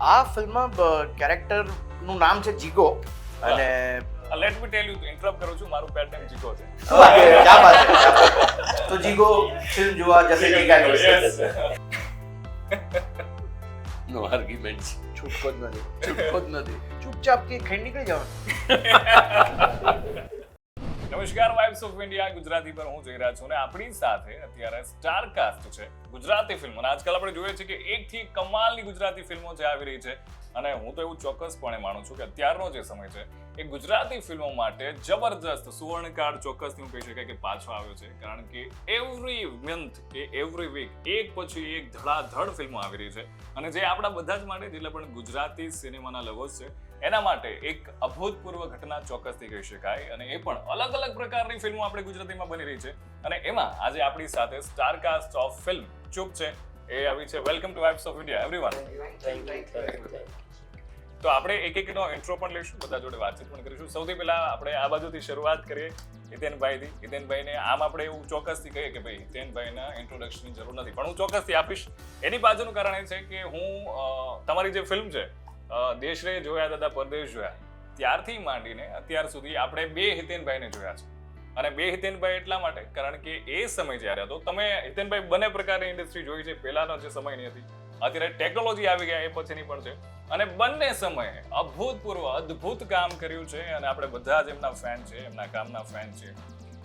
આ ફિલ્મમાં કેરેક્ટરનું નામ છે જીગો અને let me tell you interrupt કરું છું મારું પેટ નેમ જીગો છે ક્યાં બાત છે તો જીગો ફિલ્મ જોવા જશે જીગા નો આર્ગ્યુમેન્ટ છૂટકો જ નથી ચૂપચાપ કે ખેડ નીકળી જવાનું નમસ્કાર વાઇબ્સ ઓફ ઇન્ડિયા ગુજરાતી પર હું જઈ રહ્યા છું અને આપણી સાથે અત્યારે સ્ટાર કાસ્ટ છે ગુજરાતી ફિલ્મ અને આજકાલ આપણે જોઈએ છીએ કે એકથી કમાલની ગુજરાતી ફિલ્મો જે આવી રહી છે અને હું તો એવું ચોક્કસપણે માનું છું કે અત્યારનો જે સમય છે એ ગુજરાતી ફિલ્મો માટે જબરજસ્ત સુવર્ણકાળ ચોક્કસથી હું કહી શકાય કે પાછો આવ્યો છે કારણ કે એવરી મંથ કે એવરી વીક એક પછી એક ધડાધડ ફિલ્મો આવી રહી છે અને જે આપણા બધા જ માટે જેટલા પણ ગુજરાતી સિનેમાના લવર્સ છે એના માટે એક અભૂતપૂર્વ ઘટના ચોક્કસથી કહી શકાય અને એ પણ અલગ અલગ પ્રકારની ફિલ્મો આપણે ગુજરાતીમાં બની રહી છે અને એમાં આજે આપણી સાથે સ્ટાર કાસ્ટ ઓફ ફિલ્મ ચૂપ છે એ આવી છે. Welcome to vibes of India everyone. તો આપણે એક એકનો ઇન્ટ્રો પણ લઈશું, બધા જોડે વાતચીત પણ કરીશું. સૌથી પહેલા આપણે આ બાજુથી શરૂઆત કરીએ હિતેનભાઈથી. હિતેનભાઈને આમ આપણે એવું ચોક્કસથી કહીએ કે ભાઈ હિતેનભાઈના ઇન્ટ્રોડક્શનની જરૂર નથી, પણ હું ચોક્કસથી આપીશ. એની પાછળનું કારણ એ છે કે હું તમારી જે ફિલ્મ છે દેશ રે જોયા દાદા પરદેશ જોયા ત્યારથી માંડીને અત્યાર સુધી આપણે બે હિતેનભાઈને જોયા છે અને બે હિતેનભાઈ એટલા માટે કારણ કે એ સમય જ્યારે હતો તમે હિતેનભાઈ બંને પ્રકારની ઇન્ડસ્ટ્રી જોઈ છે. પહેલાનો જે સમયની હતી, અત્યારે ટેકનોલોજી આવી ગયા એ પછીની પણ છે અને બંને સમયે અભૂતપૂર્વ અદ્ભુત કામ કર્યું છે અને આપણે બધા જ એમના ફેન છે, એમના કામના ફેન છે.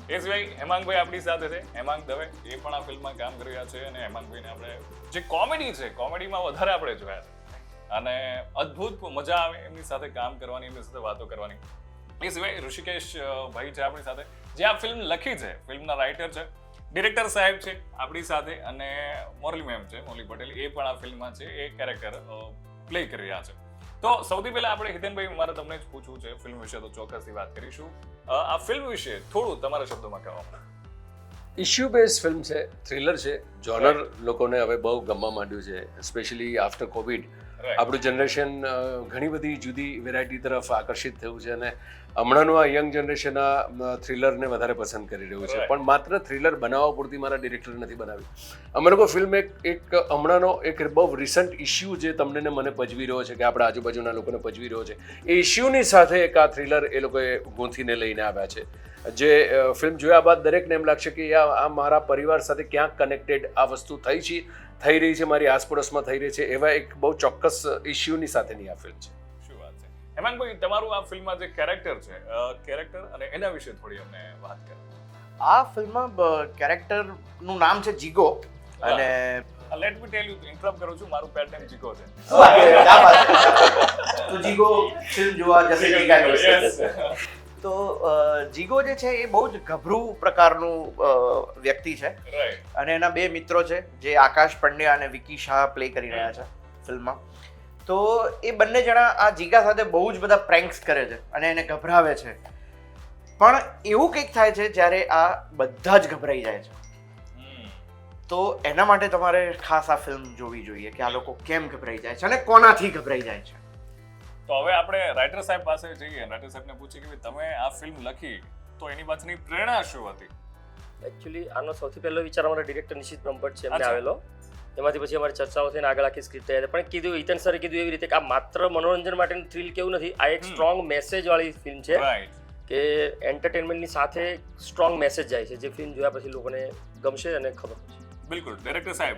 એ સિવાય હેમાંગભાઈ આપણી સાથે છે, હેમાંગ દવે, એ પણ આ ફિલ્મમાં કામ કરી રહ્યા છે અને હેમાંગભાઈને આપણે જે કોમેડી છે કોમેડીમાં વધારે આપણે જોયા છે અને અદ્ભુત મજા આવે એમની સાથે કામ કરવાની, એમની સાથે વાતો કરવાની. એ સિવાય ઋષિકેશ ભાઈ છે આપણી સાથે, જે આ ફિલ્મ લખી છે, ફિલ્મના રાઇટર છે, ડિરેક્ટર સાહેબ છે આપણી સાથે અને મોરલી મેમ છે, મોરલી પટેલ, એ પણ આ ફિલ્મમાં છે, એ કેરેક્ટર પ્લે કરી રહ્યા છે. તો સૌથી પહેલા આપણે હિતેનભાઈ મારે તમને જ પૂછવું છે ફિલ્મ વિશે, તો ચોક્કસથી વાત કરીશું. આ ફિલ્મ વિશે થોડું તમારા શબ્દોમાં કહેવા. ઇશ્યુ બેઝ ફિલ્મ છે, થ્રિલર છે. જોનર લોકોને હવે બહુ ગમવા માંડ્યું છે, સ્પેશિયલી આફ્ટર કોવિડ. આપણું જનરેશન ઘણી બધી જુદી વેરાયટી તરફ આકર્ષિત થયું છે અને હમણાંનું આ યંગ જનરેશન આ થ્રિલરને વધારે પસંદ કરી રહ્યું છે. પણ માત્ર થ્રિલર બનાવવા પૂરતી મારા ડિરેક્ટર નથી બનાવી. અમે લોકો ફિલ્મ એક હમણાંનો એક બહુ રિસન્ટ ઇશ્યુ જે તમને ને મને પજવી રહ્યો છે, કે આપણા આજુબાજુના લોકોને પજવી રહ્યો છે, એ ઇશ્યુની સાથે એક આ થ્રિલર એ લોકોએ ગૂંથીને લઈને આવ્યા છે. જે ફિલ્મ જોયા બાદ દરેકને એમ લાગશે કે આ મારા પરિવાર સાથે ક્યાંક કનેક્ટેડ આ વસ્તુ થઈ રહી છે, મારી આસપડોશમાં થઈ રહી છે, એવા એક બહુ ચોક્કસ ઇશ્યુની સાથેની આ ફિલ્મ છે. શું વાત છે હેમાંગભાઈ, તમારું આ ફિલ્મમાં જે કેરેક્ટર છે, કેરેક્ટર અને એના વિશે થોડી અમને વાત કરો. આ ફિલ્મમાં કેરેક્ટરનું નામ છે જીગો અને let me tell you interrupt કરું છું મારું પેટ નેમ જીગો છે તો જીગો ફિલ્મ જોવા જશે જીગા. તો જીગો જે છે એ બહુ જ ગભરું પ્રકારનું વ્યક્તિ છે અને એના બે મિત્રો છે જે આકાશ પંડ્યા અને વિકી શાહ પ્લે કરી રહ્યા છે ફિલ્મમાં. તો એ બંને જણા આ જીગા સાથે બહુ જ બધા પ્રેન્ક્સ કરે છે અને એને ગભરાવે છે. પણ એવું કંઈક થાય છે જ્યારે આ બધા જ ગભરાઈ જાય છે. તો એના માટે તમારે ખાસ આ ફિલ્મ જોવી જોઈએ કે આ લોકો કેમ ગભરાઈ જાય છે અને કોનાથી ગભરાઈ જાય છે. તો હવે આપણે રાઇટર સાહેબ પાસે જઈએ, રાઇટર સાહેબને પૂછીએ કે તમે આ ફિલ્મ લખી તો એની પાછળની પ્રેરણા શું હતી? એકચ્યુઅલી આનો સૌથી પહેલો વિચાર અમારા ડિરેક્ટર નિશિત બ્રહ્મભટ્ટ છે એમને આવેલો. એમાંથી પછી અમારી ચર્ચાઓ થઈને આગળ આખી સ્ક્રિપ્ટ તૈયાર. પણ કીધું હિતેન સરે કીધું એવી રીતે કે આ માત્ર મનોરંજન માટેનું થ્રિલ કેવું નથી, આ એક સ્ટ્રોંગ મેસેજ વાળી ફિલ્મ છે કે એન્ટરટેનમેન્ટની સાથે સ્ટ્રોંગ મેસેજ જાય છે, જે ફિલ્મ જોયા પછી લોકોને ગમશે અને ખબર પડશે. બિલકુલ. ડાયરેક્ટર સાહેબ,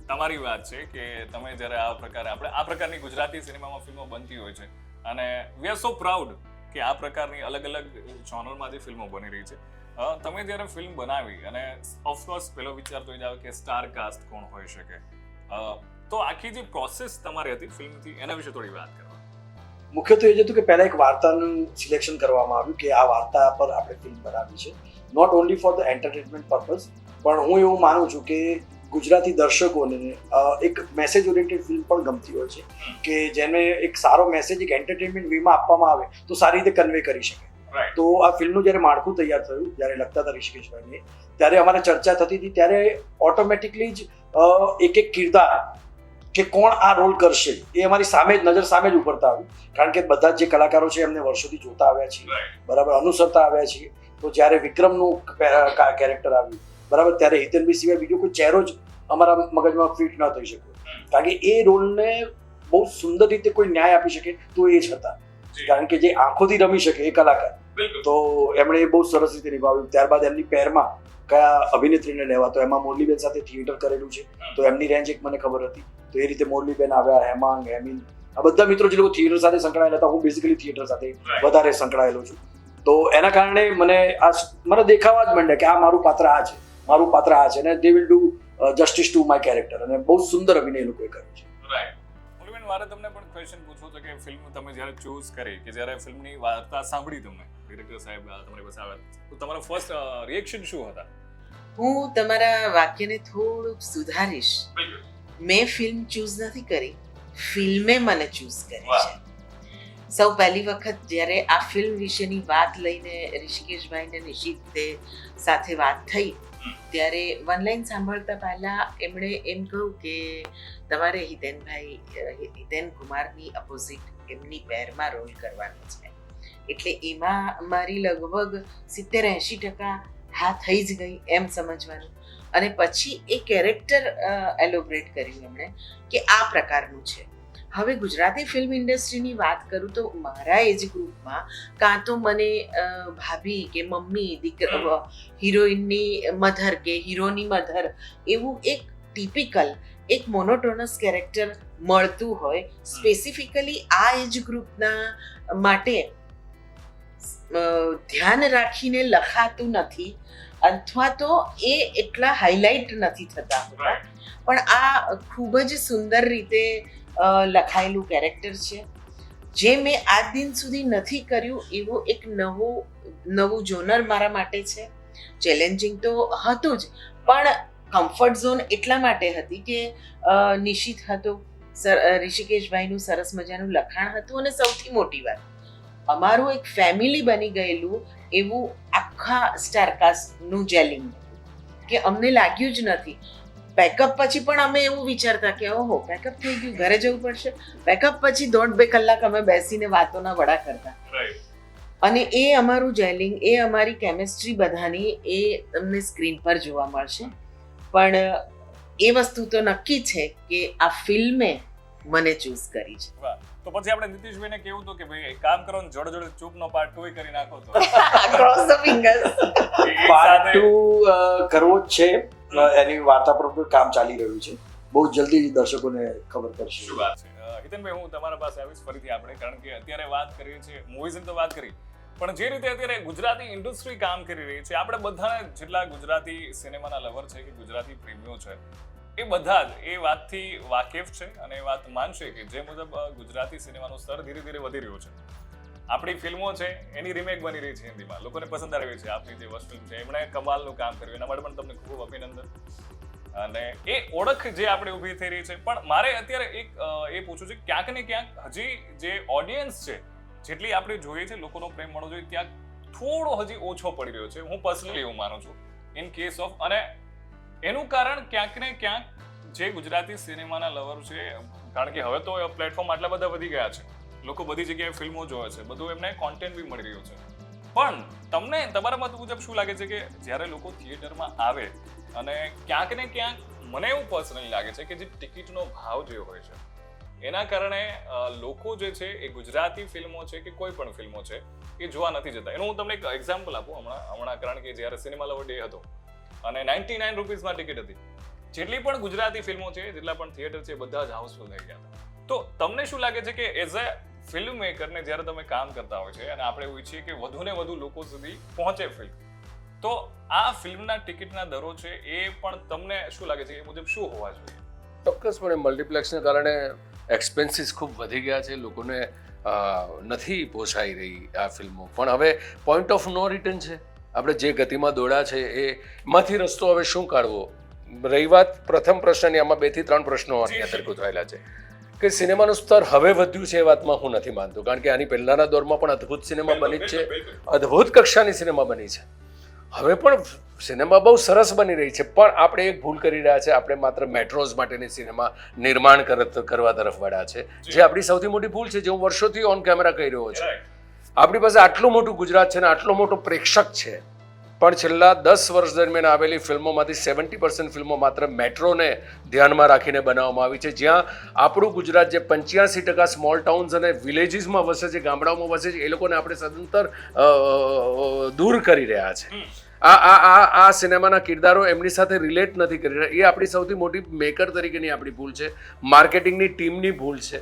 તમારી વાત છે કે તમે જ્યારે આપણે આ પ્રકારની ગુજરાતી સિનેમામાં ફિલ્મો બનતી હોય છે અને વી આર સો પ્રાઉડ કે આ પ્રકારની અલગ અલગ જોનરમાંથી ફિલ્મો બની રહી છે. તમે જ્યારે ફિલ્મ બનાવી અને ઓફકોર્સ પહેલો વિચાર તો એ જ આવે કે સ્ટાર કાસ્ટ કોણ હોઈ શકે, તો આખી જે પ્રોસેસ તમારી હતી ફિલ્મથી એના વિશે થોડી વાત કરો. મુખ્યત્વે એ જ હતું કે પહેલા એક વાર્તાનું સિલેક્શન કરવામાં આવ્યું કે આ વાર્તા પર આપણે ફિલ્મ બનાવી છે, not only for the entertainment purpose, પણ હું એવું માનું છું કે ગુજરાતી દર્શકોને એક મેસેજ ઓરિએન્ટેડ ફિલ્મ પણ ગમતી હોય છે કે જેને એક સારો મેસેજ એક એન્ટરટેનમેન્ટ વેમાં આપવામાં આવે તો સારી રીતે કન્વે કરી શકે. તો આ ફિલ્મનું જ્યારે માળખું તૈયાર થયું, જ્યારે લખતા હતા ઋષિકેશભાઈને, ત્યારે અમારે ચર્ચા થતી હતી, ત્યારે ઓટોમેટિકલી જ એક કિરદાર કે કોણ આ રોલ કરશે એ અમારી સામે જ નજર સામે જ ઉભરતા આવ્યું. કારણ કે બધા જે કલાકારો છે એમને વર્ષોથી જોતા આવ્યા છીએ, બરાબર, અનુસરતા આવ્યા છીએ. તો જ્યારે વિક્રમનું કેરેક્ટર આવ્યું, બરાબર, ત્યારે હિતેનભાઈ સિવાય બીજો કોઈ ચહેરો જ અમારા મગજમાં ફિટ ન થઈ શક્યો. કારણ કે એ રોલને બહુ સુંદર રીતે કોઈ ન્યાય આપી શકે તો એ જ હતા. કારણ કે જે આંખોથી રમી શકે એ કલાકાર, તો એમણે એ બહુ સરસ રીતે નિભાવ્યું. ત્યારબાદ એમની પેરમાં કયા અભિનેત્રીને લેવા, તો એમાં મોરલીબેન સાથે થિયેટર કરેલું છે, તો એમની રેન્જ એક મને ખબર હતી, તો એ રીતે મોરલીબેન આવ્યા, હેમાંગ, હેમિન, આ બધા મિત્રો જે લોકો થિયેટર સાથે સંકળાયેલા હતા, હું બેઝિકલી થિયેટર સાથે વધારે સંકળાયેલો છું. તો એના કારણે મને દેખાવા જ માંડ્યા કે આ મારું પાત્ર આ છે, મારું પાત્ર આ છે, અને they will do justice to my character, અને બહુ સુંદર અભિનય એ લોકોએ કર્યો છે. મારે તમને પણ ક્વેશ્ચન પૂછવો છે કે ફિલ્મ તમે જ્યારે ચૂઝ કરી, કે જ્યારે ફિલ્મની વાર્તા સાંભળી તમે ડિરેક્ટર સાહેબ તમારી પાસે આવ્યા, તો તમારો ફર્સ્ટ રિએક્શન શું હતા? હું તમારા વાક્યને થોડુંક સુધારીશ. મેં ફિલ્મ ચૂઝ નથી કરી, ફિલ્મે મને ચૂઝ કરી છે. સૌ પહેલી વખત જ્યારે આ ફિલ્મ વિશેની વાત લઈને ઋષિકેશભાઈ ને નિશિત સાથે વાત થઈ, ત્યારે વન લાઈન સાંભળતા પહેલા એમણે એમ કહ્યું કે તમારે હિતેન કુમારની અપોઝિટ એમની પેરમાં રોલ કરવાનો છે. એટલે એમાં મારી લગભગ 70-80% હા થઈ જ ગઈ એમ સમજવાનું. અને પછી એ કેરેક્ટર એલોબરેટ કર્યું એમણે કે આ પ્રકારનું છે. હવે ગુજરાતી ફિલ્મ ઇન્ડસ્ટ્રીની વાત કરું તો મારા એજ ગ્રુપમાં કાં તો મને ભાભી કે મમ્મી હિરોઈનની મધર કે હીરોની મધર એવું એક ટિપિકલ એક મોનોટોનસ કેરેક્ટર મળતું હોય, સ્પેસિફિકલી આ એજ ગ્રુપના માટે ધ્યાન રાખીને લખાતું નથી, અથવા તો એ એટલા હાઇલાઇટ નથી થતા હોતા. પણ આ ખૂબ જ સુંદર રીતે લખાયેલું કેરેક્ટર છે, જે મેં આજ દિન સુધી નથી કર્યું એવું એક નવું જોનર મારા માટે છે. ચેલેન્જિંગ તો હતું જ, પણ કમ્ફર્ટ ઝોન એટલા માટે હતી કે નિશિત હતો, ઋષિકેશભાઈનું સરસ મજાનું લખાણ હતું, અને સૌથી મોટી વાત અમારું એક ફેમિલી બની ગયેલું એવું આખા સ્ટારકાસ્ટનું જેલિંગ હતું કે અમને લાગ્યું જ નથી. પેકઅપ પછી પણ અમે એવું વિચારતા કે ઓહો પેકઅપ થઈ ગયું, ઘરે જવું પડશે. પેકઅપ પછી 1.5-2 કલાક અમે બેસીને વાતોના વડા કરતા. અને એ અમારું જેલિંગ, એ અમારી કેમિસ્ટ્રી બધાની એ તમને સ્ક્રીન પર જોવા મળશે. પણ એ વસ્તુ તો નક્કી છે કે આ ફિલ્મે મને ચૂઝ કરી છે. તો પછી આપણે નીતિશભાઈને કેવું હતું કે ભાઈ એક કામ કરો ને જોડે જોડે ચૂપનો પાર્ટ 2 કરી નાખો તો ક્રોસ ધ ફિંગર્સ. પાર્ટ 2 કરવો જ છે, એની વાર્તા પર કામ ચાલી રહ્યું છે. બહુ જલ્દી દર્શકોને ખબર પડશે. શું વાત છે હિતેનભાઈ, હું તમારા પાસે આવીશ ફરીથી આપણે, કારણ કે અત્યારે વાત કરીએ છીએ મૂવીઝની તો વાત કરી, પણ જે રીતે અત્યારે ગુજરાતી ઇન્ડસ્ટ્રી કામ કરી રહી છે, આપણે બધા જેટલા ગુજરાતી સિનેમાના લવર છે કે ગુજરાતી પ્રેમીઓ છે, એ બધા જ એ વાતથી વાકેફ છે અને એ વાત માનશે કે જે મુજબ ગુજરાતી સિનેમાનું સ્તર ધીરે ધીરે વધી રહ્યું છે. આપણી ફિલ્મો છે એની રિમેક બની રહી છે હિન્દીમાં, લોકોને પસંદ આવી છે. આપણી જે વસ્તુ છે એમણે કમાલનું કામ કર્યું, એના માટે પણ તમને ખૂબ અભિનંદન. અને એ ઓળખ જે આપણે ઊભી થઈ રહી છે, પણ મારે અત્યારે એક એ પૂછવું છે, ક્યાંક ને ક્યાંક હજી જે ઓડિયન્સ છે, જેટલી આપણે જોઈએ છે લોકોનો પ્રેમ મળવો જોઈએ, ત્યાં થોડો હજી ઓછો પડી રહ્યો છે. હું પર્સનલી એવું માનું છું ઇન કેસ ઓફ, અને એનું કારણ ક્યાંક ને ક્યાંક જે ગુજરાતી સિનેમાના લવર છે, કારણ કે હવે તો પ્લેટફોર્મ આટલા બધા વધી ગયા છે, લોકો બધી જગ્યાએ ફિલ્મો જોવે છે, બધું એમને કોન્ટેન્ટ બી મળી રહ્યું છે. પણ તમને તમારા મત મુજબ શું લાગે છે કે જ્યારે લોકો થિયેટરમાં આવે અને ક્યાંક ને ક્યાંક મને એવું પર્સનલી લાગે છે કે જે ટિકિટનો ભાવ જે હોય છે એના કારણે લોકો જે છે એ ગુજરાતી ફિલ્મો છે કે કોઈ પણ ફિલ્મો છે એ જોવા નથી જતા. એનું હું તમને એક એક્ઝામ્પલ આપું. હમણાં કારણ કે જ્યારે સિનેમા લવર ડે હતો અને 99 રૂપીસમાં ટિકિટ હતી, જેટલી પણ ગુજરાતી ફિલ્મો છે, જેટલા પણ થિયેટર છે, બધા જ હાઉસફુલ થઈ ગયા હતા. તો તમને શું લાગે છે કે એઝ અ ફિલ્મ મેકરને જ્યારે તમે કામ કરતા હોય છે અને આપણે એવું ઈચ્છીએ કે વધુ ને વધુ લોકો સુધી પહોંચે ફિલ્મ, તો આ ફિલ્મના ટિકિટના દરો છે એ પણ તમને શું લાગે છે એ મુજબ શું હોવા જોઈએ? ચોક્કસપણે મલ્ટીપ્લેક્સને કારણે એક્સપેન્સીસ ખૂબ વધી ગયા છે, લોકોને નથી પોસાઈ રહી આ ફિલ્મો. પણ હવે પોઈન્ટ ઓફ નો રિટર્ન છે. આપણે જે ગતિમાં દોડા છે એમાંથી રસ્તો હવે શું કાઢવો. રહી વાત પ્રથમ પ્રશ્નની, આમાં 2 થી 3 પ્રશ્નો અંતર્ગત થયેલા છે કે સિનેમાનું સ્તર હવે વધ્યું છે એ વાતમાં હું નથી માનતો, કારણ કે આની પહેલાના દોરમાં પણ અદ્ભુત સિનેમા બની જ છે, અદ્ભુત કક્ષાની સિનેમા બની છે. હવે પણ સિનેમા બહુ સરસ બની રહી છે, પણ આપણે એક ભૂલ કરી રહ્યા છે. આપણે માત્ર મેટ્રોઝ માટેની સિનેમા નિર્માણ કરવા તરફ વળ્યા છે, જે આપણી સૌથી મોટી ભૂલ છે, જે હું વર્ષોથી ઓન કેમેરા કહી રહ્યો છું. આપણી પાસે આટલું મોટું ગુજરાત છે ને આટલો મોટો પ્રેક્ષક છે, પણ છેલ્લા 10 વર્ષ દરમિયાન આવેલી ફિલ્મોમાંથી 70% ફિલ્મો માત્ર મેટ્રોને ધ્યાનમાં રાખીને બનાવવામાં આવી છે, જ્યાં આપણું ગુજરાત જે 85% સ્મોલ ટાઉન્સ અને વિલેજીસમાં વસે છે, ગામડાઓમાં વસે છે, એ લોકોને આપણે સદંતર દૂર કરી રહ્યા છે. આ સિનેમાના કિરદારો એમની સાથે રિલેટ નથી કરી રહ્યા. એ આપણી સૌથી મોટી મેકર તરીકેની આપણી ભૂલ છે, માર્કેટિંગની ટીમની ભૂલ છે.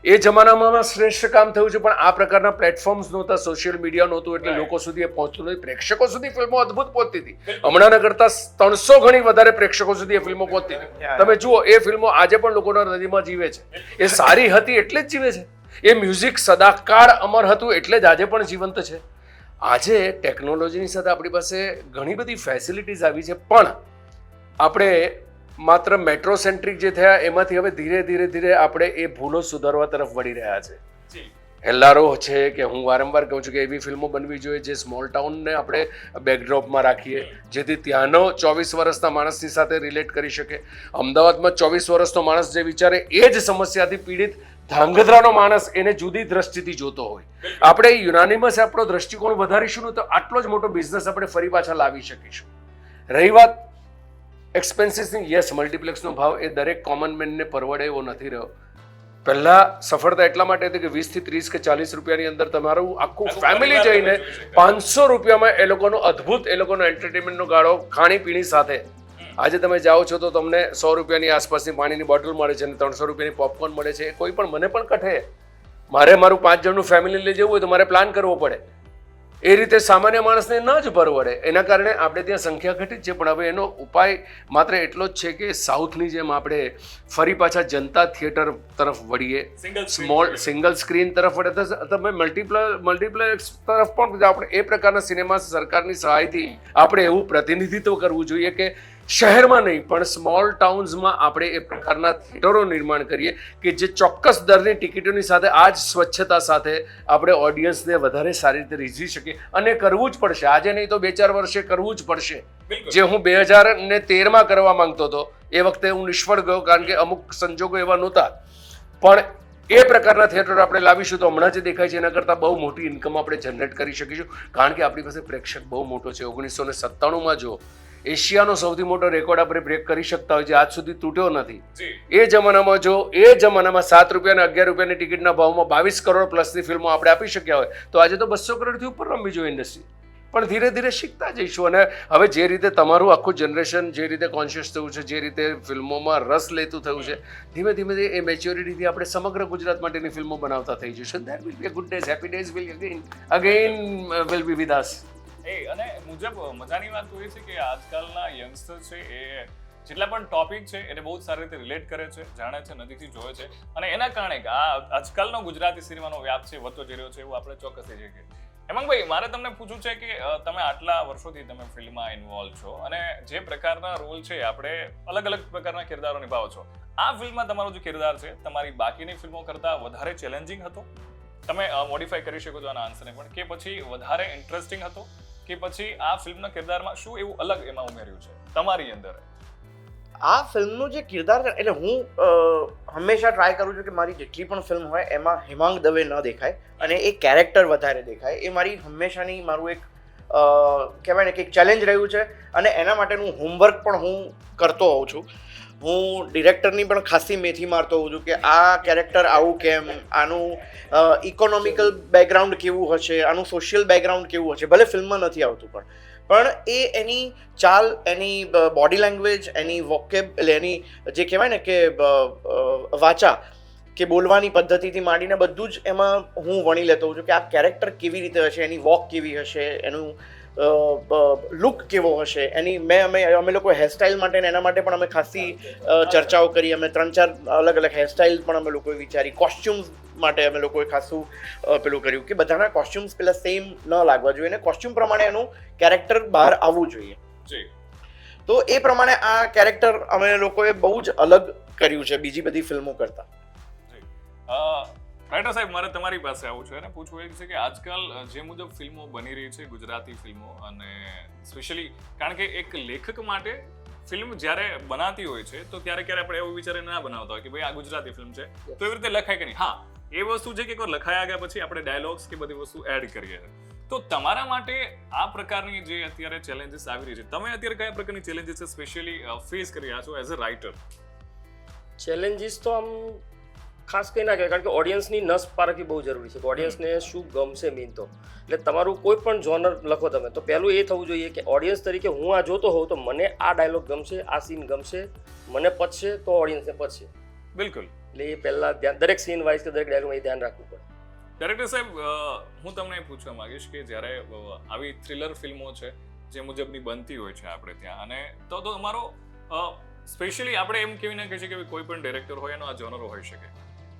એ જમાનામાં શ્રેષ્ઠ કામ થયું છે, પણ આ પ્રકારના પ્લેટફોર્મ્સ નહોતા, સોશિયલ મીડિયા નહોતું, એટલે લોકો સુધી એ પહોંચતું નથી. પ્રેક્ષકો સુધી ફિલ્મો અદ્ભુત પહોંચતી હતી. હમણાંના કરતાં 300 ગણી વધારે પ્રેક્ષકો સુધી એ ફિલ્મો પહોંચતી હતી. તમે જુઓ, એ ફિલ્મો આજે પણ લોકોના હૃદયમાં જીવે છે. એ સારી હતી એટલે જ જીવે છે. એ મ્યુઝિક સદાકાળ અમર હતું એટલે જ આજે પણ જીવંત છે. આજે ટેકનોલોજીની સાથે આપણી પાસે ઘણી બધી ફેસિલિટીઝ આવી છે, પણ આપણે માત્ર મેટ્રો સેન્ટ્રિક જે થયા એમાંથી હવે ધીરે ધીરે આપણે એ ભૂલો સુધારવા તરફ વળી રહ્યા છે. હેલ્લારો છે કે હું વારંવાર કહું છું કે એવી ફિલ્મો બનવી જોઈએ જે સ્મોલ ટાઉનને આપણે બેકડ્રોપમાં રાખીએ, જેથી ત્યાંનો 24 વર્ષના માણસની સાથે રિલેટ કરી શકે. અમદાવાદમાં 24 વર્ષનો માણસ જે વિચારે એ જ સમસ્યાથી પીડિત ધાંગધ્રાનો માણસ એને જુદી દ્રષ્ટિથી જોતો હોય. આપણે યુનાનિમસ આપણો દ્રષ્ટિકોણ વધારીશું તો આટલો જ મોટો બિઝનેસ આપણે ફરી પાછા લાવી શકીશું. રહી વાત એક્સપેન્સીસની, યસ, મલ્ટીપ્લેક્સનો ભાવ એ દરેક કોમન મેનને પરવડે એવો નથી રહ્યો. પહેલાં સફળતા એટલા માટે હતી કે 20 થી 30 કે 40 રૂપિયાની અંદર તમારું આખું ફેમિલી જઈને 500 રૂપિયામાં એ લોકોનો અદ્ભુત એન્ટરટેનમેન્ટનો ગાળો ખાણીપીણી સાથે. આજે તમે જાઓ છો તો તમને 100 રૂપિયાની આસપાસની પાણીની બોટલ મળે છે અને 300 રૂપિયાની પોપકોર્ન મળે છે. કોઈ પણ મને પણ કઠે, મારે મારું 5 જણનું ફેમિલી લઈ જવું હોય તો મારે પ્લાન કરવો પડે. એ રીતે સામાન્ય માણસને ન જ પરવડે. એના કારણે આપણે ત્યાં સંખ્યા ઘટી જ છે. પણ હવે એનો ઉપાય માત્ર એટલો જ છે કે સાઉથની જેમ આપણે ફરી પાછા જનતા થિયેટર તરફ વળીએ, સિંગલ સ્ક્રીન તરફ વળે. તમે મલ્ટીપ્લેક્સ તરફ પણ આપણે એ પ્રકારના સિનેમા સરકારની સહાયથી આપણે એવું પ્રતિનિધિત્વ કરવું જોઈએ કે શહેરમાં નહીં પણ સ્મોલ ટાઉન્સમાં આપણે એ પ્રકારના થિયેટરો નિર્માણ કરીએ કે જે ચોક્કસ દરની ટિકિટોની સાથે આ જ સ્વચ્છતા સાથે આપણે ઓડિયન્સને વધારે સારી રીતે રીઝવી શકીએ. અને કરવું જ પડશે, આજે નહીં તો 2-4 વર્ષે કરવું જ પડશે. જે હું 2013માં કરવા માંગતો હતો એ વખતે હું નિષ્ફળ ગયો, કારણ કે અમુક સંજોગો એવા નહોતા. પણ એ પ્રકારના થિયેટર આપણે લાવીશું તો હમણાં જે દેખાય છે એના કરતાં બહુ મોટી ઇન્કમ આપણે જનરેટ કરી શકીશું, કારણ કે આપણી પાસે પ્રેક્ષક બહુ મોટો છે. 1997માં જો એશિયાનો સૌથી મોટો રેકોર્ડ આપણે બ્રેક કરી શકતા હોય છે, આજ સુધી તૂટ્યો નથી. એ જમાનામાં 7 રૂપિયા અને 11 રૂપિયાની ટિકિટના ભાવમાં 22 કરોડ પ્લસની ફિલ્મો આપણે આપી શક્યા હોય તો આજે તો 200 કરોડથી ઉપર રમવી જોઈએ ઇન્ડસ્ટ્રી. પણ ધીરે ધીરે શીખતા જઈશું. અને હવે જે રીતે તમારું આખું જનરેશન જે રીતે કોન્શિયસ થયું છે, જે રીતે ફિલ્મોમાં રસ લેતું થયું છે, ધીમે ધીમે એ મેચ્યોરિટીથી આપણે સમગ્ર ગુજરાત માટેની ફિલ્મો બનાવતા થઈ જઈશું. That will be a good days, happy days will again will be with us. અને મુજબ મજાની વાત તો એ છે કે આજકાલના યંગસ્ટર છે એ જેટલા પણ ટોપિક છે એને બહુ સારી રીતે રિલેટ કરે છે, જાણે છે, નજીકથી જોવે છે. અને એના કારણે આ આજકાલનો ગુજરાતી સિનેમાનો વ્યાપ છે વધતો જઈ રહ્યો છે એવું આપણે ચોક્કસથી જોઈએ. હેમાંગભાઈ, મારે તમને પૂછવું છે કે તમે આટલા વર્ષોથી તમે ફિલ્મમાં ઇન્વોલ્વ છો અને જે પ્રકારના રોલ છે આપણે અલગ અલગ પ્રકારના કિરદારો નિભાવો છો. આ ફિલ્મમાં તમારો જે કિરદાર છે તમારી બાકીની ફિલ્મો કરતાં વધારે ચેલેન્જિંગ હતો? તમે મોડિફાઈ કરી શકો છો આના આન્સરને પણ, કે પછી વધારે ઇન્ટરેસ્ટિંગ હતો, કે પછી આ ફિલ્મના કિરદારમાં શું એવું અલગ એમાં ઉમેર્યું છે તમારી અંદર? આ ફિલ્મનું જે કિરદાર, એટલે હું હંમેશા ટ્રાય કરું છું કે મારી જેટલી પણ ફિલ્મ હોય એમાં હેમાંગ દવે ન દેખાય અને એ કેરેક્ટર વધારે દેખાય. એ મારી હંમેશાની મારું એક કહેવાય ને કે એક ચેલેન્જ રહ્યું છે અને એના માટેનું હોમવર્ક પણ હું કરતો હોઉં છું. હું ડિરેક્ટરની પણ ખાસી મેથી મારતો હોઉં છું કે આ કેરેક્ટર આવું કેમ, આનું ઇકોનોમિકલ બેકગ્રાઉન્ડ કેવું હશે, આનું સોશિયલ બેકગ્રાઉન્ડ કેવું હશે. ભલે ફિલ્મમાં નથી આવતું પણ એ એની ચાલ, એની બોડી લેંગ્વેજ, એની વોકેબ, એટલે એની જે કહેવાય ને કે વાચા કે બોલવાની પદ્ધતિથી માંડીને બધું જ એમાં હું વણી લેતો હોઉં છું કે આ કેરેક્ટર કેવી રીતે હશે, એની વોક કેવી હશે, એનું લુક કેવો હશે, એની અમે લોકો હેરસ્ટાઇલ માટે એના માટે પણ અમે ખાસી ચર્ચાઓ કરી. અમે 3-4 અલગ અલગ હેરસ્ટાઇલ પણ અમે લોકોએ વિચારી. કોસ્ચ્યુમ્સ માટે અમે લોકોએ ખાસું પેલું કર્યું કે બધાના કોસ્ચ્યુમ્સ પેલા સેમ ન લાગવા જોઈએ અને કોસ્ચ્યુમ પ્રમાણે એનું કેરેક્ટર બહાર આવવું જોઈએ. તો એ પ્રમાણે આ કેરેક્ટર અમે લોકોએ બહુ જ અલગ કર્યું છે બીજી બધી ફિલ્મો કરતાં. રાઈટર સાહેબ, મારે તમારી પાસે આવું છે અને પૂછવું એ છે કે આજકાલ જે મુજબ ફિલ્મો બની રહી છે, ગુજરાતી ફિલ્મો, અને સ્પેશિયલી કારણ કે એક લેખક માટે ફિલ્મ જ્યારે બનાતી હોય છે તો ત્યારે ક્યારે આપણે એવું વિચારીને ના બનાવતા હોય કે ભાઈ આ ગુજરાતી ફિલ્મ છે તો એવી રીતે લખાય કે નહીં. હા, એ વસ્તુ છે કે એકવાર લખાયા ગયા પછી આપણે ડાયલોગ્સ કે બધી વસ્તુ એડ કરીએ. તો તમારા માટે આ પ્રકારની જે અત્યારે ચેલેન્જીસ આવી રહી છે, તમે અત્યારે કયા પ્રકારની ચેલેન્જીસ સ્પેશિયલી ફેસ કરી રહ્યા છો એઝ અ રાઇટર? ચેલેન્જીસ તો આમ ખાસ કંઈ ના કહેવાય, કારણ કે ઓડિયન્સની નસ પારખવી બહુ જરૂરી છે કે ઓડિયન્સને શું ગમશે મેઇન તો. એટલે તમારું કોઈ પણ જોનર લખો તમે તો પહેલું એ થવું જોઈએ કે ઓડિયન્સ તરીકે હું આ જોતો હોઉં તો મને આ ડાયલોગ ગમશે, આ સીન ગમશે, મને પચશે તો ઓડિયન્સને પચશે. બિલકુલ. એટલે એ પહેલાં ધ્યાન, દરેક સીન વાઇઝ કે દરેક ડાયલોગમાં એ ધ્યાન રાખવું પડે. ડાયરેક્ટર સાહેબ, હું તમને પૂછવા માંગીશ કે જ્યારે આવી થ્રિલર ફિલ્મો છે જે મુજબની બનતી હોય છે આપણે ત્યાં, અને તો તમારો સ્પેશિયલી આપણે એમ કેવી ના કહી શકીએ કે કોઈ પણ ડાયરેક્ટર હોય એનો આ જોનર હોઈ શકે,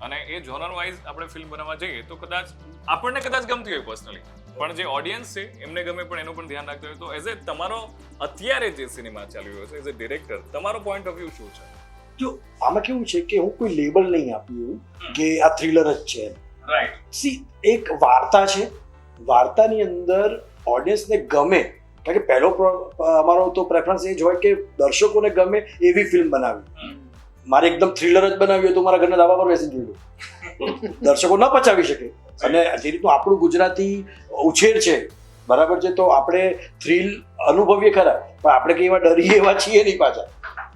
અને એ જોનર વાઇઝ આપણે ફિલ્મ બનાવવા જઈએ તો કદાચ આપણને ગમતી હોય પર્સનલી, પણ જે ઓડિયન્સ છે એમને ગમે પણ એનું પણ ધ્યાન રાખતા હોય. તો એઝ એ તમારો અત્યારે જે સિનેમા ચાલી રહ્યો છે એઝ એ ડિરેક્ટર તમારો પોઈન્ટ ઓફ વ્યૂ શું છે? જો આમાં કેવું છે કે હું કોઈ લેબલ નહીં આપ્યું કે આ થ્રિલર જ છે. રાઈટ. સી, એક વાર્તા છે, વાર્તાની અંદર ઓડિયન્સને ગમે, કારણ કે પહેલો અમારો તો પ્રેફરન્સ એ જ હોય કે દર્શકોને ગમે એવી ફિલ્મ બનાવી. મારે એકદમ થ્રિલર જ બનાવી હોય તો મારા ઘરના ધાબા પર બેસી જોઈ લો, દર્શકો ન પચાવી શકે. અને જે રીતનું આપણું ગુજરાતી ઉછેર છે, બરાબર છે, તો આપણે થ્રિલ અનુભવીએ ખરા, પણ આપણે કંઈ એવા ડરીએ એવા છીએ નહીં પાછા,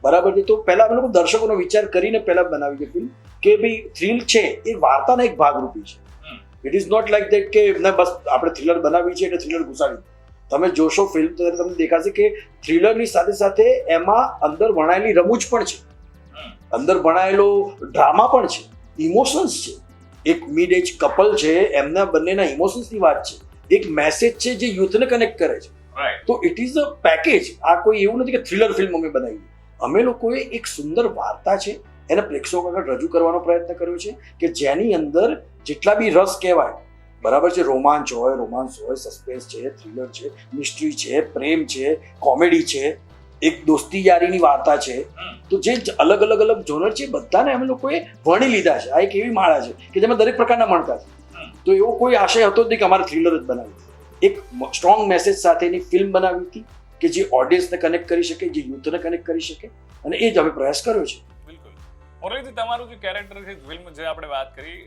બરાબર છે. તો પહેલાં અમે લોકો દર્શકોનો વિચાર કરીને પહેલાં બનાવી છે ફિલ્મ કે ભાઈ થ્રિલ છે એ વાર્તાના એક ભાગરૂપી છે. It is not like that કે ના બસ આપણે થ્રિલર બનાવી છે એટલે થ્રિલર ઘુસાડી. તમે જોશો ફિલ્મ તો તમને દેખાશે કે થ્રિલરની સાથે સાથે એમાં અંદર વણાયેલી રમૂજ પણ છે, અંદર ભણાયેલો ડ્રામા પણ છે, ઇમોશન્સ છે. એક મિડ એજ કપલ છે, એમના બંનેના ઇમોશન્સની વાત છે, એક મેસેજ છે જે યુથને કનેક્ટ કરે છે. તો ઇટ ઇઝ અ પેકેજ. આ કોઈ એવું નથી કે થ્રિલર ફિલ્મ અમે બનાવી. અમે લોકોએ એક સુંદર વાર્તા છે એને પ્રેક્ષકો આગળ રજૂ કરવાનો પ્રયત્ન કર્યો છે કે જેની અંદર જેટલા બી રસ કહેવાય, બરાબર છે, રોમાંચ હોય, સસ્પેન્સ છે, થ્રિલર છે, મિસ્ટ્રી છે, પ્રેમ છે, કોમેડી છે, એક દોસ્તી યારીની વાર્તા છે. તો જે અલગ અલગ જોનર છે બધાને અમે લોકોએ વણી લીધા છે. આ એક એવી માળા છે કે જેમાં દરેક પ્રકારના મણકા છે. તો એવો કોઈ આશય હતો જ નહીં કે અમારે થ્રિલર જ બનાવી. એક સ્ટ્રોંગ મેસેજ સાથેની ફિલ્મ બનાવી હતી કે જે ઓડિયન્સને કનેક્ટ કરી શકે, જે યુથને કનેક્ટ કરી શકે, અને એ જ અમે પ્રયાસ કર્યો છે. બિલકુલ. ઓરેજી, તમારું જે કેરેક્ટર છે, ફિલ્મ જે આપણે વાત કરી,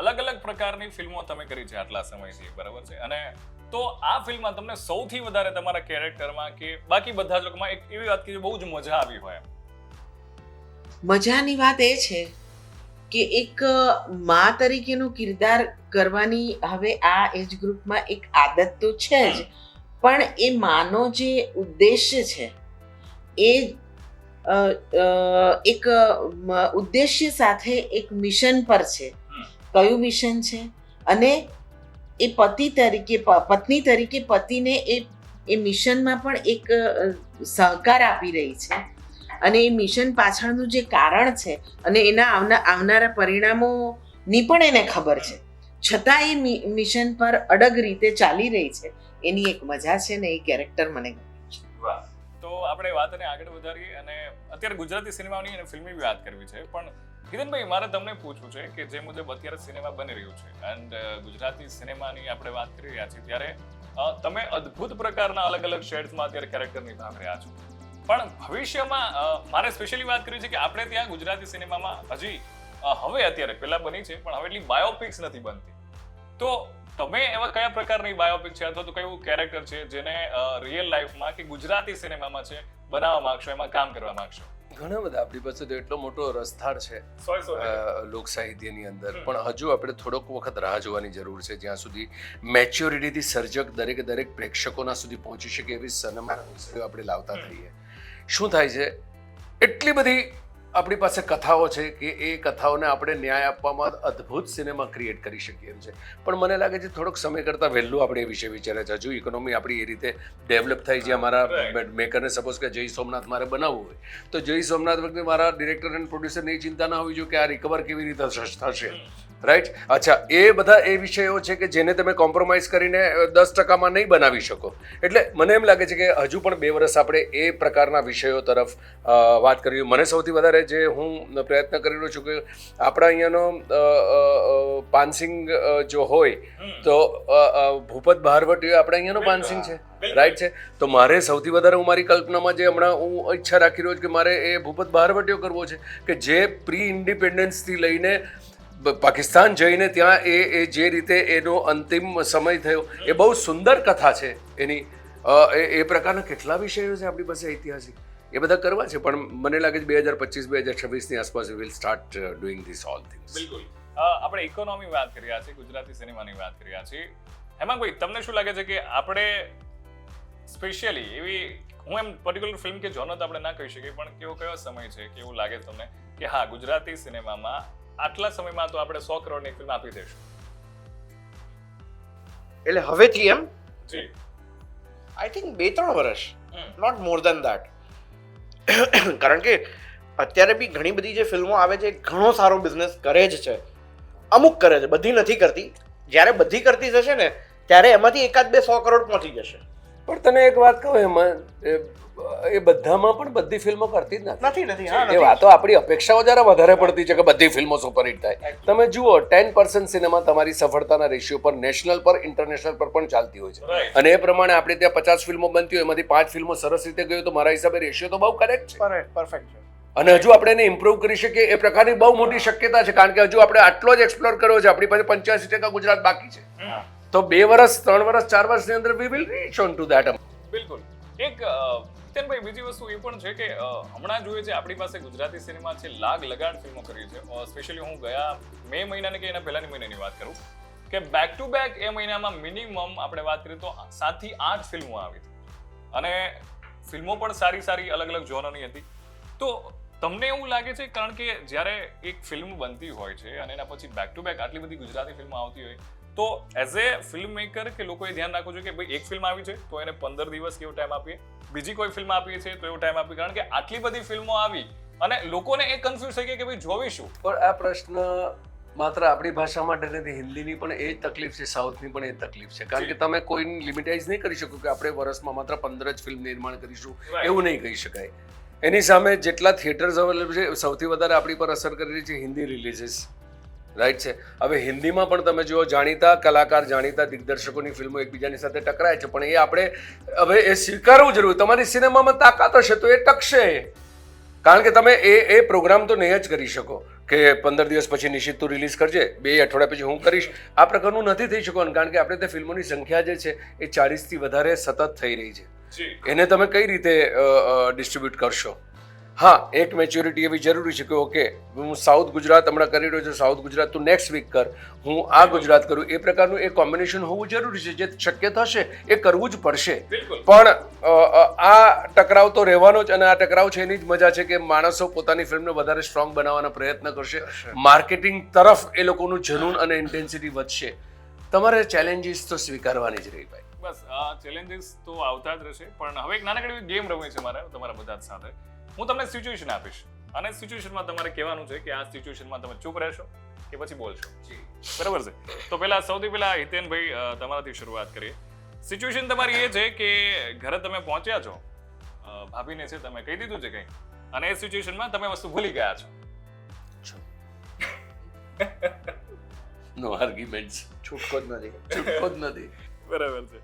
અલગ અલગ પ્રકારની ફિલ્મો તમે કરી છે આટલા સમયથી, બરાબર છે, અને તો આ ફિલ્મમાં તમને સૌથી વધારે તમારા કેરેક્ટરમાં કે બાકી બધા જ લોકોમાં એક એવી વાત કે જે બહુ જ મજા આવી હોય? મજાની વાત એ છે કે એક મા તરીકેનો કિરદાર કરવાની હવે આ એજ ગ્રુપમાં એક આદત તો છે જ, પણ એ માનો જે ઉદ્દેશ્ય છે એ એક ઉદ્દેશ્ય સાથે એક મિશન પર છે. કયું મિશન છે? અને એ પતિ તરીકે, પત્ની તરીકે પતિને એ મિશનમાં પણ એક સહકાર આપી રહી છે, અને એ મિશન પાછળનું જે કારણ છે અને એના આવનારા પરિણામોની પણ એને ખબર છે, છતાં એ મિશન પર અડગ રીતે ચાલી રહી છે. એની એક મજા છે ને એ કેરેક્ટર મને ગમે છે. તો આપણે વાતને આગળ વધારીએ, અને અત્યારે ગુજરાતી સિનેમાની અને ફિલ્મની વાત કરવી છે, પણ હિતેનભાઈ, મારે તમને પૂછવું છે કે જે મુજબ અત્યારે સિનેમા બની રહ્યું છે એન્ડ ગુજરાતી સિનેમાની આપણે વાત કરી રહ્યા છીએ, ત્યારે તમે અદ્ભુત પ્રકારના અલગ અલગ શેડ્સમાં અત્યારે કેરેક્ટર નિભાવી રહ્યા છો, પણ ભવિષ્યમાં મારે સ્પેશિયલી વાત કરવી છે કે આપણે ત્યાં ગુજરાતી સિનેમામાં હજી હવે અત્યારે પહેલા બની છે પણ હવે એટલી બાયોપિક્સ નથી બનતી. તો તમે એવા કયા પ્રકારની બાયોપિક છે અથવા તો કયું કેરેક્ટર છે જેને રિયલ લાઈફમાં કે ગુજરાતી સિનેમામાં છે બનાવવા માંગશો, એમાં કામ કરવા માંગશો? ઘણા બધા આપણી પાસે તો એટલો મોટો રસથાળ છે લોક સાહિત્યની અંદર, પણ હજુ આપણે થોડોક વખત રાહ જોવાની જરૂર છે જ્યાં સુધી મેચ્યોરિટીથી સર્જક દરેક પ્રેક્ષકોના સુધી પહોંચી શકે એવી સિનેમા આપણે લાવતા થઈએ. શું થાય છે, એટલી બધી આપણી પાસે કથાઓ છે કે એ કથાઓને આપણે ન્યાય આપવામાં અદ્ભુત સિનેમા ક્રિએટ કરી શકીએ એમ છે, પણ મને લાગે છે થોડોક સમય કરતાં વહેલું આપણે એ વિશે વિચારે છે. હજુ ઇકોનોમી આપણી એ રીતે ડેવલપ થઈ છે. અમારા મેકરને સપોઝ કે જય સોમનાથ મારે બનાવવું હોય તો જય સોમનાથ વખતે મારા ડિરેક્ટર અને પ્રોડ્યુસરને એ ચિંતા ના હોવી જોઈએ કે આ રિકવર કેવી રીતે થશે, રાઈટ? અચ્છા, એ બધા એ વિષયો છે કે જેને તમે કોમ્પ્રોમાઇઝ કરીને 10% નહીં બનાવી શકો. એટલે મને એમ લાગે છે કે હજુ પણ 2 વર્ષ આપણે એ પ્રકારના વિષયો તરફ વાત કરવી. મને સૌથી વધારે જે હું પ્રયત્ન કરી રહ્યો છું કે આપણા અહીંયાનો પાનસિંગ જો હોય તો ભૂપત બહારવટી આપણે અહીંયાનો પાનસિંગ છે, રાઈટ છે? તો મારે સૌથી વધારે હું મારી કલ્પનામાં જે હમણાં હું ઈચ્છા રાખી રહ્યો છું કે મારે એ ભૂપત બહારવટીઓ કરવો છે કે જે પ્રી ઇન્ડિપેન્ડન્સથી લઈને પાકિસ્તાન જઈને ત્યાં એ જે રીતે એનો અંતિમ સમય થયો એ બહુ સુંદર કથા છે એની. એ પ્રકારના કેટલા વિષયો છે આપણી પાસે ઐતિહાસિક, એ બધા કરવા છે. પણ મને લાગે છે 2025-2026ની આસપાસ will start doing this all things. બિલકુલ. આપણે ઇકોનોમી વાત કરી રહ્યા છીએ, ગુજરાતી સિનેમાની વાત કરી રહ્યા છીએ. હેમાંગભાઈ, તમને શું લાગે છે કે આપણે સ્પેશિયલી એવી, હું એમ પર્ટિક્યુલર ફિલ્મ કે જોનર તો આપણે ના કહી શકીએ, પણ કયો સમય છે કે એવું લાગે તમને કે હા, ગુજરાતી સિનેમામાં આટલા સમયમાં તો આપણે 100 કરોડની ફિલ્મ આપી દઈશું? એટલે હવેથી એમ જી, આઈ થિંક 2-3 વર્ષ, નોટ મોર દેન દેટ. કારણ કે અત્યારે બી ઘણી બધી જે ફિલ્મો આવે છે ઘણો સારો બિઝનેસ કરે જ છે. અમુક કરે છે, બધી નથી કરતી. જ્યારે બધી કરતી જશે ને ત્યારે એમાંથી 1-2 100 કરોડ પહોંચી જશે. પણ તને એક વાત કહું, એમાં એ બધામાં પણ બધી ફિલ્મો કરતી જ નથી. હા, એ વાતો આપણી અપેક્ષાઓ જરા વધારે પડતી છે કે બધી ફિલ્મો સુપરહિટ થાય. તમે જુઓ 10% સિનેમા તમારી સફળતાના રેશિયો પર નેશનલ પર ઇન્ટરનેશનલ પર પણ ચાલતી હોય છે, અને એ પ્રમાણે આપણે ત્યાં 50 ફિલ્મો બનતી હોય, એમાંથી 5 ફિલ્મો સરસ રીતે ગઈ તો મારા હિસાબે રેશિયો તો બહુ કરેક્ટ છે, પરફેક્ટ છે. અને હજુ આપણે એને ઇમ્પ્રૂવ કરી શકીએ એ પ્રકારની બહુ મોટી શક્યતા છે. કારણ કે હજુ આપણે આટલો જ એક્સપ્લોર કર્યો છે, આપણી પાસે 85% ગુજરાત બાકી છે. તો 2 વર્ષ 3 વર્ષ 4 વર્ષની અંદર we will rich on two that. બિલકુલ. એક જીતેનભાઈ, બીજી વસ્તુ એ પણ છે કે હમણાં જોઈએ છે આપણી પાસે ગુજરાતી સિનેમા છે, લાગ લગાડ ફિલ્મો કરી છે. સ્પેશિયલી હું ગયા મે મહિનાની કે એના પહેલાની મહિનાની વાત કરું કે બેક ટુ બેક એ મહિનામાં મિનિમમ આપણે વાત કરીએ તો 7 થી 8 ફિલ્મો આવી હતી, અને ફિલ્મો પણ સારી અલગ અલગ જોનરની હતી. તો તમને એવું લાગે છે, કારણ કે જ્યારે એક ફિલ્મ બનતી હોય છે અને એના પછી બેક ટુ બેક આટલી બધી ગુજરાતી ફિલ્મો આવતી હોય, તો એઝ એ ફિલ્મ મેકર કે લોકોએ ધ્યાન રાખવું જોઈએ કે ભાઈ એક ફિલ્મ આવી છે તો એને 15 દિવસ કેવો ટાઈમ આપીએ, બીજી કોઈ ફિલ્મ આપીએ છે તો એવો ટાઈમ આપીએ, કારણ કે આટલી બધી ફિલ્મો આવી અને લોકોને એ કન્ફ્યુઝ થઈ ગયા કે ભાઈ જોવીશું. પણ આ પ્રશ્ન માત્ર આપણી ભાષા માટે નથી, હિન્દીની પણ એ જ તકલીફ છે, સાઉથની પણ એ જ તકલીફ છે. કારણ કે તમે કોઈને લિમિટાઇઝ નહીં કરી શકો કે આપણે વર્ષમાં માત્ર 15 જ ફિલ્મ નિર્માણ કરીશું, એવું નહીં કહી શકાય. એની સામે જેટલા થિયેટર્સ અવેલેબલ છે, સૌથી વધારે આપણી પર અસર કરી રહી છે હિન્દી રિલીઝીસ, રાઈટ છે. હવે હિન્દીમાં પણ તમે જુઓ, જાણીતા કલાકાર, જાણીતા દિગ્દર્શકોની ફિલ્મો એકબીજાની સાથે ટકરાય છે, પણ એ આપણે હવે એ સ્વીકારવું જરૂર. તમારી સિનેમામાં તાકાત હશે તો એ ટકશે, કારણ કે તમે એ પ્રોગ્રામ તો નહીં જ કરી શકો કે 15 દિવસ પછી નિશ્ચિત તું રિલીઝ કરજે, 2 અઠવાડિયા પછી હું કરીશ. આ પ્રકારનું નથી થઈ શકવાનું, કારણ કે આપણે તે ફિલ્મોની સંખ્યા જે છે એ 40થી વધારે સતત થઈ રહી છે. એને તમે કઈ રીતે ડિસ્ટ્રીબ્યુટ કરશો? હા, એક મેચ્યોરિટી એવી જરૂરી છે કે ઓકે, હું સાઉથ ગુજરાત હમણાં કરી રહ્યો છું, સાઉથ ગુજરાત તું નેક્સ્ટ વીક કર, હું આ ગુજરાત કરું, એ પ્રકારનું એક કોમ્બિનેશન હોવું જરૂરી છે. જે શક્ય થશે એ કરવું જ પડશે. પણ આ ટકરાવ તો રહેવાનો જ, અને આ ટકરાવ છે એની જ મજા છે કે માણસો પોતાની ફિલ્મને વધારે સ્ટ્રોંગ બનાવવાના પ્રયત્ન કરશે, માર્કેટિંગ તરફ એ લોકોનું જનૂન અને ઇન્ટેન્સિટી વધશે. તમારે ચેલેન્જીસ તો સ્વીકારવાની જ રહી ભાઈ. બસ આ ચેલેન્જીસ તો આવતા જ રહેશે. પણ હવે એક નાનકડી ગેમ રમવી છે મારે તમારા બધા સાથે. હું તમને સિચ્યુએશન આપીશ, અને સિચ્યુએશનમાં તમારે કહેવાનું છે કે આ સિચ્યુએશનમાં તમે ચૂપ રહેશો કે પછી બોલશો. બરાબર છે? તો સૌથી પહેલા હિતેનભાઈ, તમારાથી શરૂઆત કરીએ. સિચ્યુએશન તમારી એ છે કે ઘરે તમે પહોંચ્યા છો, ભાભીને છે તમે કહી દીધું છે કંઈ, અને એ સિચ્યુએશનમાં તમે વસ્તુ ભૂલી ગયા છો. નો આર્ગ્યુમેન્ટ્સ, છૂટકો જ નથી. બરાબર છે.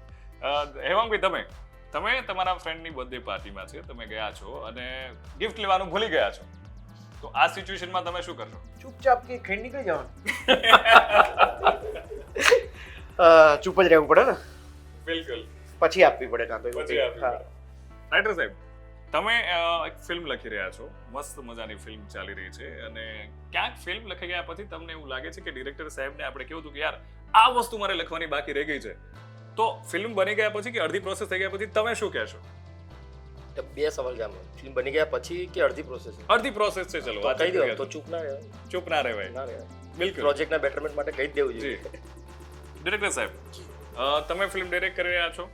હેમાંગભાઈ, તમે તમારા ફ્રેન્ડની બર્થડે પાર્ટીમાં છે, તમે ગયા છો અને ગિફ્ટ લેવાનું ભૂલી ગયા છો, તો આ સિચ્યુએશનમાં તમે શું કરશો? ચૂપચાપ કે ખાઈ નીકળી જવાનું. ચૂપ જ રહેવું પડે ને. બિલકુલ. પછી આપવી પડે કાં તો. રાઈટર સાહેબ, તમે એક ફિલ્મ લખી રહ્યા છો, મસ્ત મજાની ફિલ્મ ચાલી રહી છે, અને ક્યાંક ફિલ્મ લખી ગયા પછી તમને એવું લાગે છે કે ડિરેક્ટર સાહેબને આપણે કેવું હતું કે યાર આ વસ્તુ મારે લખવાની બાકી રહી ગઈ છે, તો ફિલ્મ બની ગયા પછી કે અડધી પ્રોસેસ થઈ ગયા પછી તમે શું કહેશો? બે સવાલ છે આમાં, ફિલ્મ બની ગયા પછી કે અડધી પ્રોસેસ? અડધી પ્રોસેસ છે. ચલો કહી દો, તો ચૂપ ના રહેવાય. ચૂપ ના રહેવાય. બિલકુલ. પ્રોજેક્ટના બેટરમેન્ટ માટે કહી દેવું જોઈએ. ડિરેક્ટર સાહેબ, તમે ફિલ્મ ડાયરેક્ટ કરી રહ્યા છો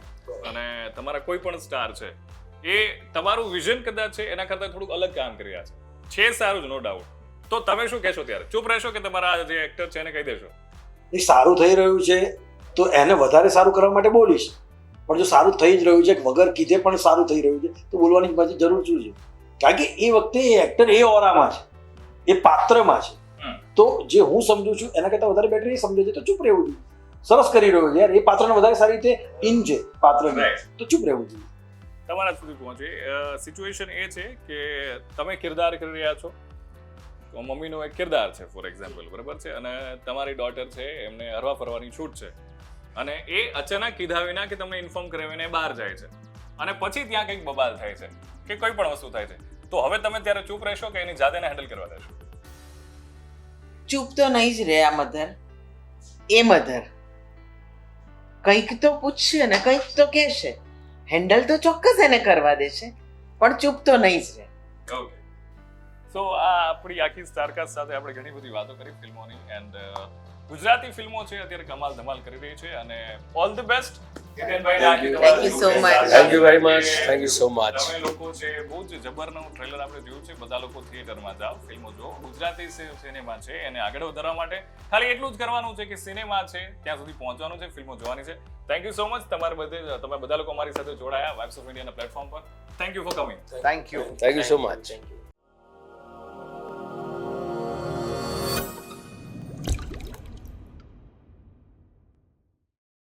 અને તમારા કોઈ પણ સ્ટાર છે, એ તમારું વિઝન કદાચ છે એના કરતાં થોડુંક અલગ કામ કરી રહ્યા છે સારું જ, નો ડાઉટ, તો તમે શું કહેશો ત્યારે? ચૂપ રહેશો કે તમારા જે એક્ટર છે એને કહી દેશો? એ સારું થઈ રહ્યું છે તો એને વધારે સારું કરવા માટે બોલીશ, પણ જો સારું થઈ જ રહ્યું છે, વગર કીધે પણ સારું થઈ રહ્યું છે, તો બોલવાની પાછી જરૂર શું છે? કારણ કે એ વખતે એ એક્ટર એ ઓરામાં છે, એ પાત્રમાં છે, તો જે હું સમજુ છું એના કરતાં વધારે બેટર એ સમજે છે, તો ચૂપ રહેવું જોઈએ. સરસ કરી રહ્યો છે યાર, એ પાત્રને વધારે સારી રીતે ઇન છે પાત્રને, તો ચૂપ રહેવું જોઈએ. તમારા સુધી પહોંચે સિચ્યુએશન એ છે કે તમે કિરદાર કરી રહ્યા છો, મમ્મીનો એક કિરદાર છે ફોર એક્ઝામ્પલ, બરાબર છે, અને તમારી ડોટર છે એમને હરવા ફરવાની છૂટ છે અને એ અચાનક કીધા વિના કે તમને ઇન્ફોર્મ કર્યા વિના બહાર જાય છે અને પછી ત્યાં કંઈક બબાલ થાય છે કે કોઈ પણ વસ્તુ થાય છે, તો હવે તમે ત્યારે ચૂપ રહેશો કે એની જાતેને હેન્ડલ કરવા દેશો? ચૂપ તો નહીં જ રહે આ મધર. એ મધર કંઈક તો પૂછશે ને કંઈક તો કહેશે. હેન્ડલ તો ચોક્કસ એને કરવા દેશે, પણ ચૂપ તો નહીં જ રહે. ઓકે, સો આ આપણી આખી સ્ટારકાસ્ટ સાથે આપણે ઘણી બધી વાતો કરી ફિલ્મોની, એન્ડ ગુજરાતી ફિલ્મો છે અત્યારે કમાલ ધમાલ કરી રહી છે, અને all the best. Thank you so much. Thank you very much, thank you so much. તમે લોકો છે બહુ જ જબરનું ટ્રેલર આપણે જોયું છે, બધા લોકો થિયેટરમાં જાઓ, ફિલ્મો જો. ગુજરાતી સિનેમા છે એને આગળ વધારવા માટે ખાલી એટલું જ કરવાનું છે કે સિનેમા છે ત્યાં સુધી પહોંચવાનું છે, ફિલ્મો જોવાની છે. થેન્ક યુ સો મચ તમે બધા લોકો અમારી સાથે જોડાયા વાઇબ્સ ઓફ ઇન્ડિયાના પ્લેટફોર્મ પર. Thank you for coming. Thank you. Thank you so much. Thank you.